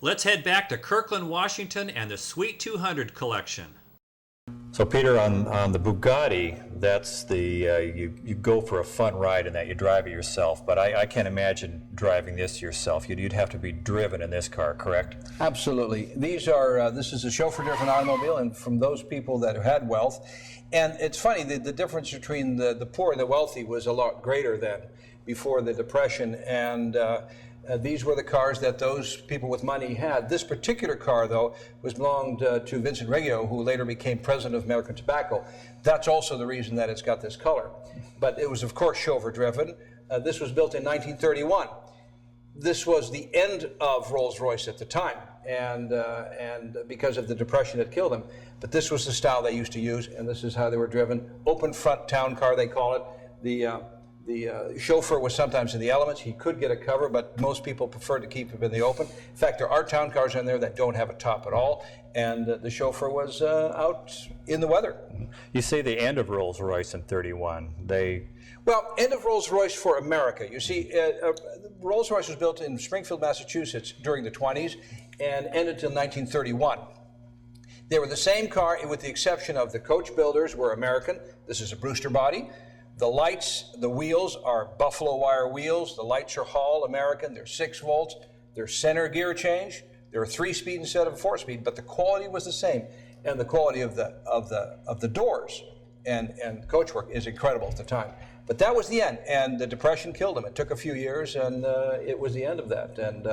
Let's head back to Kirkland, Washington and the Sweet 200 collection. So Peter, on the Bugatti, that's the you go for a fun ride in that, you drive it yourself, but I can't imagine driving this yourself. You'd have to be driven in this car, correct? Absolutely. This is a chauffeur-driven automobile, and from those people that had wealth. And it's funny, the difference between the poor and the wealthy was a lot greater than before the Depression, and these were the cars that those people with money had. This particular car, though, belonged to Vincent Reggio, who later became president of American Tobacco. That's also the reason that it's got this color. But it was, of course, chauffeur-driven. This was built in 1931. This was the end of Rolls Royce at the time, and because of the Depression that killed them. But this was the style they used to use, and this is how they were driven. Open front town car, they call it. The chauffeur was sometimes in the elements. He could get a cover, but most people preferred to keep him in the open. In fact, there are town cars in there that don't have a top at all, and the chauffeur was out in the weather. You say the end of Rolls Royce in 31. Well, end of Rolls Royce for America. You see, Rolls Royce was built in Springfield, Massachusetts during the 20s and ended until 1931. They were the same car, with the exception of the coach builders were American. This is a Brewster body. The lights, the wheels are buffalo wire wheels. The lights are Hall American. They're 6 volts. They're center gear change. They're 3-speed instead of 4-speed, but the quality was the same, and the quality of the doors and coachwork is incredible at the time. But that was the end, and the Depression killed them. It took a few years, and it was the end of that. And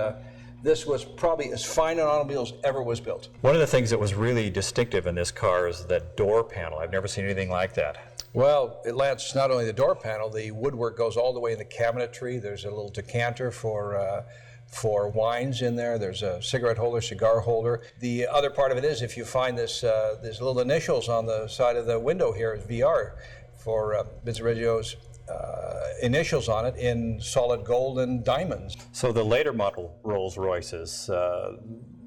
this was probably as fine an automobile as ever was built. One of the things that was really distinctive in this car is that door panel. I've never seen anything like that. Well, Lance, not only the door panel, the woodwork goes all the way in the cabinetry. There's a little decanter for wines in there. There's a cigarette holder, cigar holder. The other part of it is, if you find this little initials on the side of the window here, is VR for Vincent Reggio's initials on it in solid gold and diamonds. So the later model Rolls Royces,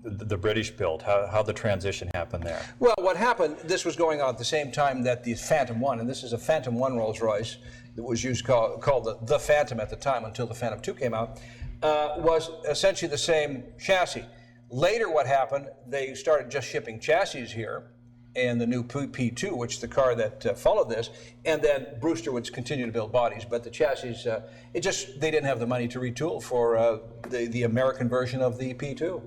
the British built, how the transition happened there? Well, what happened, this was going on at the same time that the Phantom 1, and this is a Phantom 1 Rolls Royce that was called the Phantom at the time until the Phantom 2 came out, was essentially the same chassis. Later what happened, they started just shipping chassis here, and the new P2, which is the car that followed this, and then Brewster would continue to build bodies, but the chassis, they didn't have the money to retool for the American version of the P2.